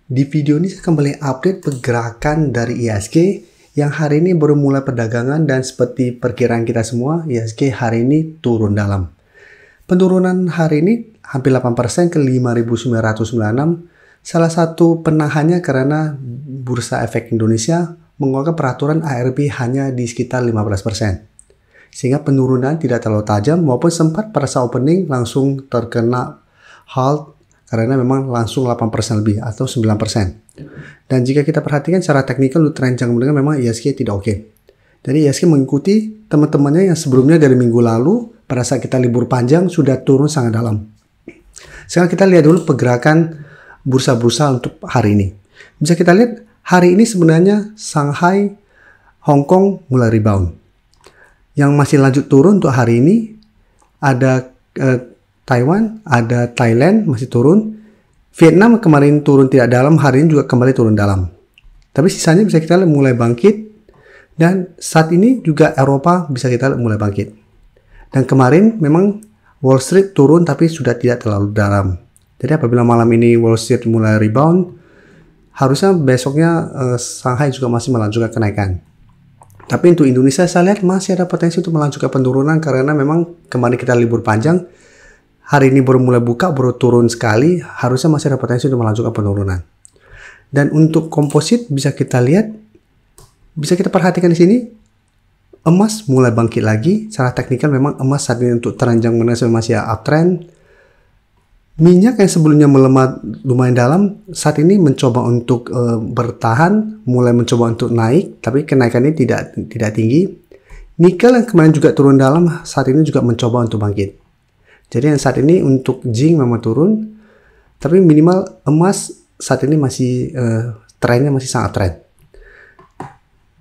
Di video ini saya kembali update pergerakan dari IHSG yang hari ini baru mulai perdagangan dan seperti perkiraan kita semua, IHSG hari ini turun dalam. Penurunan hari ini hampir 8% ke 5.996. Salah satu penahannya karena Bursa Efek Indonesia mengeluarkan peraturan ARB hanya di sekitar 15%. Sehingga penurunan tidak terlalu tajam maupun sempat pada saat opening langsung terkena halt karena memang langsung 8% lebih atau 9%. Dan jika kita perhatikan secara teknikal untuk tren jangka menengah memang IHSG tidak oke. Jadi IHSG mengikuti teman-temannya yang sebelumnya dari minggu lalu pada saat kita libur panjang sudah turun sangat dalam. Sekarang kita lihat dulu pergerakan bursa-bursa untuk hari ini. Bisa kita lihat hari ini sebenarnya Shanghai, Hong Kong mulai rebound. Yang masih lanjut turun untuk hari ini ada Taiwan, ada Thailand masih turun. Vietnam kemarin turun tidak dalam, hari ini juga kembali turun dalam. Tapi sisanya bisa kita lihat mulai bangkit. Dan saat ini juga Eropa bisa kita lihat mulai bangkit. Dan kemarin memang Wall Street turun tapi sudah tidak terlalu dalam. Jadi apabila malam ini Wall Street mulai rebound, harusnya besoknya Shanghai juga masih melanjutkan kenaikan. Tapi untuk Indonesia saya lihat masih ada potensi untuk melanjutkan penurunan karena memang kemarin kita libur panjang. Hari ini baru mulai buka, baru turun sekali, harusnya masih ada potensi untuk melanjutkan penurunan. Dan untuk komposit bisa kita lihat, bisa kita perhatikan di sini, emas mulai bangkit lagi. Secara teknikal memang emas saat ini untuk tren jangka menengah masih uptrend. Minyak yang sebelumnya melemah lumayan dalam, saat ini mencoba untuk bertahan, mulai mencoba untuk naik, tapi kenaikannya tidak tinggi. Nikel yang kemarin juga turun dalam, saat ini juga mencoba untuk bangkit. Jadi yang saat ini untuk zinc memang turun, tapi minimal emas saat ini masih trennya masih sangat tren.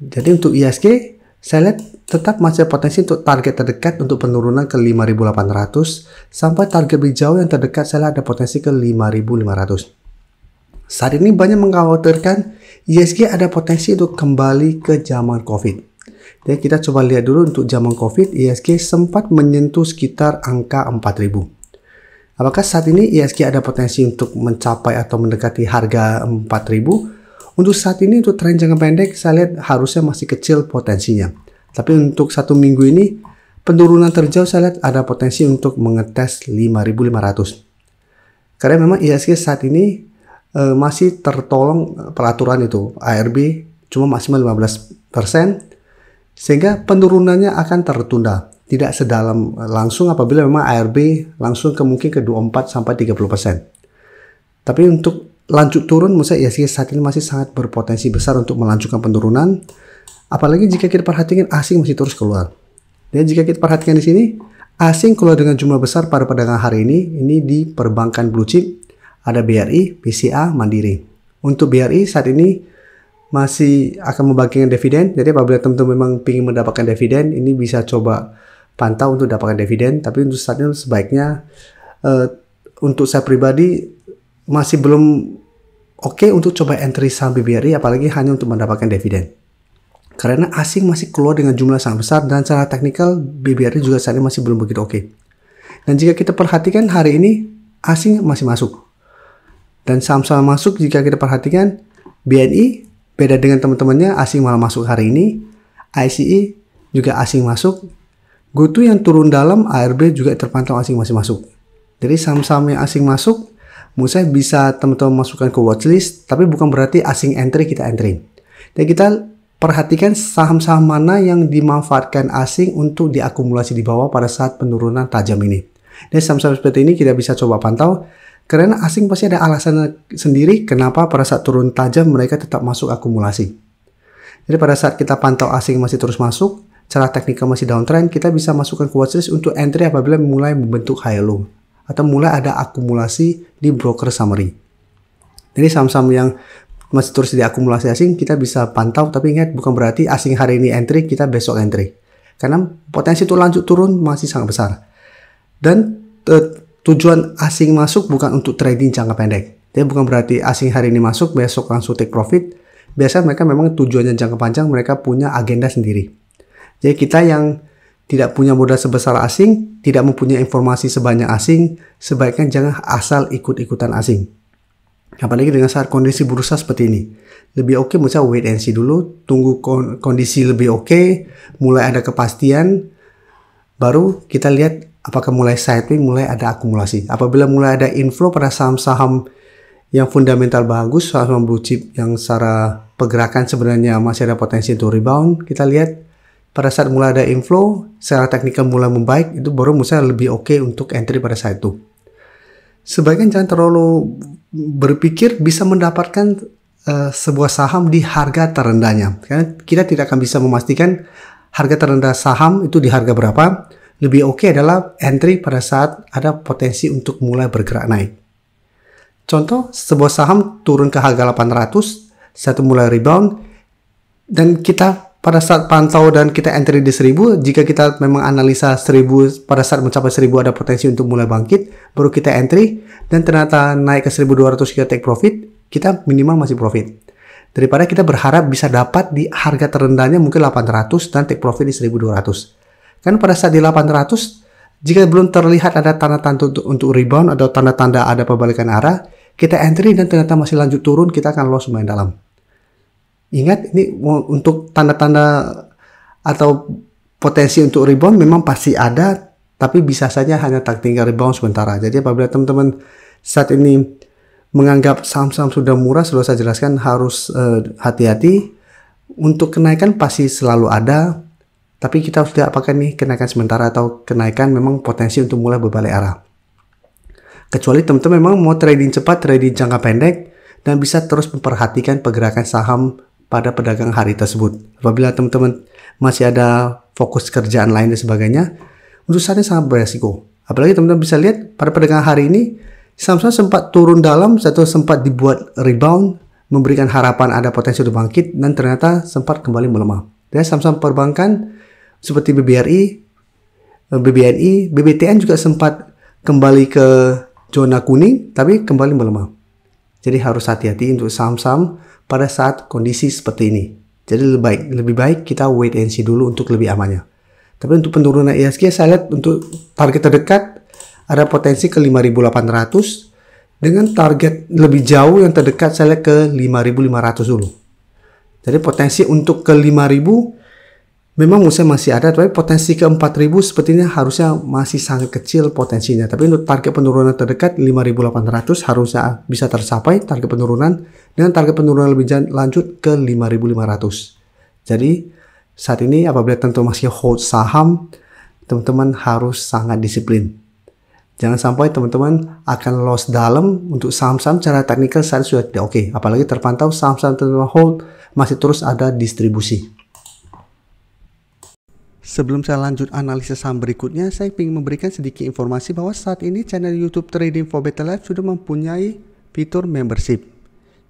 Jadi untuk IHSG saya lihat tetap masih ada potensi untuk target terdekat untuk penurunan ke 5.800 sampai target lebih jauh yang terdekat saya lihat ada potensi ke 5.500. Saat ini banyak mengkhawatirkan IHSG ada potensi untuk kembali ke zaman COVID. Jadi kita coba lihat dulu untuk zaman COVID, IHSG sempat menyentuh sekitar angka 4.000. Apakah saat ini IHSG ada potensi untuk mencapai atau mendekati harga 4.000? Untuk saat ini untuk tren jangka pendek saya lihat harusnya masih kecil potensinya. Tapi untuk satu minggu ini penurunan terjauh saya lihat ada potensi untuk mengetes 5.500. Karena memang IHSG saat ini masih tertolong peraturan itu ARB cuma maksimal 15%. Sehingga penurunannya akan tertunda, tidak sedalam langsung apabila memang ARB langsung mungkin ke 24-30%. Tapi untuk lanjut turun, menurut saya IHSG saat ini masih sangat berpotensi besar untuk melanjutkan penurunan. Apalagi jika kita perhatikan asing masih terus keluar. Dan jika kita perhatikan di sini, asing keluar dengan jumlah besar pada perdagangan hari ini di perbankan blue chip, ada BRI, BCA, Mandiri. Untuk BRI saat ini masih akan membagikan dividen. Jadi apabila teman-teman memang ingin mendapatkan dividen, ini bisa coba pantau untuk dapatkan dividen. Tapi untuk saat ini sebaiknya untuk saya pribadi masih belum oke untuk coba entry saham BBRI, apalagi hanya untuk mendapatkan dividen. Karena asing masih keluar dengan jumlah sangat besar dan secara teknikal BBRI juga saat ini masih belum begitu oke. Dan jika kita perhatikan hari ini asing masih masuk. Dan saham-saham masuk jika kita perhatikan BNI beda dengan teman-temannya, asing malah masuk hari ini. ICE juga asing masuk. GoTo yang turun dalam, ARB juga terpantau asing masih masuk. Jadi saham-saham yang asing masuk, menurut saya bisa teman-teman masukkan ke watchlist, tapi bukan berarti asing entry kita entry. Dan kita perhatikan saham-saham mana yang dimanfaatkan asing untuk diakumulasi di bawah pada saat penurunan tajam ini. Dan saham-saham seperti ini kita bisa coba pantau. Karena asing pasti ada alasan sendiri kenapa pada saat turun tajam mereka tetap masuk akumulasi. Jadi pada saat kita pantau asing masih terus masuk, cara teknikal masih downtrend, kita bisa masukkan ke watchlist untuk entry apabila mulai membentuk high low atau mulai ada akumulasi di broker summary. Jadi saham-saham yang masih terus diakumulasi asing kita bisa pantau, tapi ingat bukan berarti asing hari ini entry, kita besok entry. Karena potensi untuk lanjut turun masih sangat besar. Dan tujuan asing masuk bukan untuk trading jangka pendek. Jadi bukan berarti asing hari ini masuk, besok langsung take profit. Biasanya mereka memang tujuannya jangka panjang, mereka punya agenda sendiri. Jadi kita yang tidak punya modal sebesar asing, tidak mempunyai informasi sebanyak asing, sebaiknya jangan asal ikut-ikutan asing. Apalagi dengan saat kondisi bursa seperti ini. Lebih oke misalnya wait and see dulu, tunggu kondisi lebih oke, mulai ada kepastian, baru kita lihat apakah mulai sideways, mulai ada akumulasi. Apabila mulai ada inflow pada saham-saham yang fundamental bagus, saham blue chip yang secara pergerakan sebenarnya masih ada potensi untuk rebound, kita lihat pada saat mulai ada inflow, secara teknikal mulai membaik, itu baru misalnya lebih oke untuk entry pada saat itu. Sebagian jangan terlalu berpikir bisa mendapatkan sebuah saham di harga terendahnya. Karena kita tidak akan bisa memastikan harga terendah saham itu di harga berapa. Lebih oke adalah entry pada saat ada potensi untuk mulai bergerak naik. Contoh, sebuah saham turun ke harga 800, satu mulai rebound, dan kita pada saat pantau dan kita entry di 1000, jika kita memang analisa 1000 pada saat mencapai 1000 ada potensi untuk mulai bangkit, baru kita entry dan ternyata naik ke 1200 kita take profit, kita minimal masih profit. Daripada kita berharap bisa dapat di harga terendahnya mungkin 800 dan take profit di 1200. Kan pada saat di 800, jika belum terlihat ada tanda-tanda untuk rebound atau tanda-tanda ada perbalikan arah, kita entry dan ternyata masih lanjut turun, kita akan loss lumayan dalam. Ingat, ini untuk tanda-tanda atau potensi untuk rebound memang pasti ada, tapi bisa saja hanya tinggal rebound sementara. Jadi apabila teman-teman saat ini menganggap saham-saham sudah murah, sudah saya jelaskan harus hati-hati. Untuk kenaikan pasti selalu ada, tapi kita harus lihat apakah ini kenaikan sementara atau kenaikan memang potensi untuk mulai berbalik arah. Kecuali teman-teman memang mau trading cepat, trading jangka pendek, dan bisa terus memperhatikan pergerakan saham pada pedagang hari tersebut. Apabila teman-teman masih ada fokus kerjaan lain dan sebagainya, untuk saat ini sangat beresiko. Apalagi teman-teman bisa lihat pada perdagangan hari ini, saham-saham sempat turun dalam, satu sempat dibuat rebound, memberikan harapan ada potensi untuk bangkit, dan ternyata sempat kembali melemah. Dan saham-saham perbankan seperti BBRI, BBNI, BBTN juga sempat kembali ke zona kuning, tapi kembali melemah. Jadi harus hati-hati untuk saham-saham pada saat kondisi seperti ini. Jadi lebih baik kita wait and see dulu untuk lebih amannya. Tapi untuk penurunan IHSG saya lihat untuk target terdekat ada potensi ke 5.800 dengan target lebih jauh yang terdekat saya lihat ke 5.500 dulu. Jadi potensi untuk ke 5.000 memang masih ada, tapi potensi ke 4.000 sepertinya harusnya masih sangat kecil potensinya. Tapi untuk target penurunan terdekat 5.800 harusnya bisa tercapai target penurunan, dengan target penurunan lebih lanjut ke 5.500. Jadi saat ini apabila teman-teman masih hold saham, teman-teman harus sangat disiplin. Jangan sampai teman-teman akan loss dalam untuk saham-saham secara teknikal saat sudah tidak oke. Apalagi terpantau saham-saham teman-teman hold masih terus ada distribusi. Sebelum saya lanjut analisis saham berikutnya, saya ingin memberikan sedikit informasi bahwa saat ini channel YouTube Trading for Better Life sudah mempunyai fitur membership.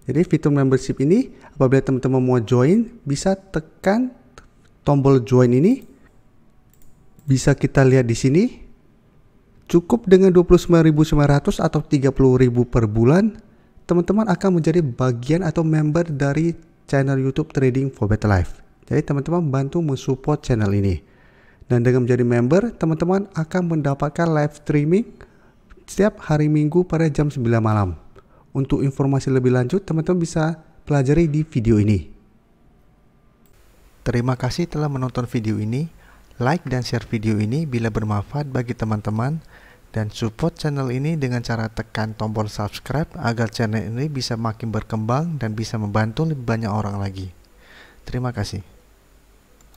Jadi fitur membership ini apabila teman-teman mau join, bisa tekan tombol join ini. Bisa kita lihat di sini. Cukup dengan 29.900 atau 30.000 per bulan, teman-teman akan menjadi bagian atau member dari channel YouTube Trading for Better Life. Jadi teman-teman bantu mensupport channel ini. Dan dengan menjadi member, teman-teman akan mendapatkan live streaming setiap hari Minggu pada jam 9 malam. Untuk informasi lebih lanjut, teman-teman bisa pelajari di video ini. Terima kasih telah menonton video ini. Like dan share video ini bila bermanfaat bagi teman-teman. Dan support channel ini dengan cara tekan tombol subscribe agar channel ini bisa makin berkembang dan bisa membantu lebih banyak orang lagi. Terima kasih.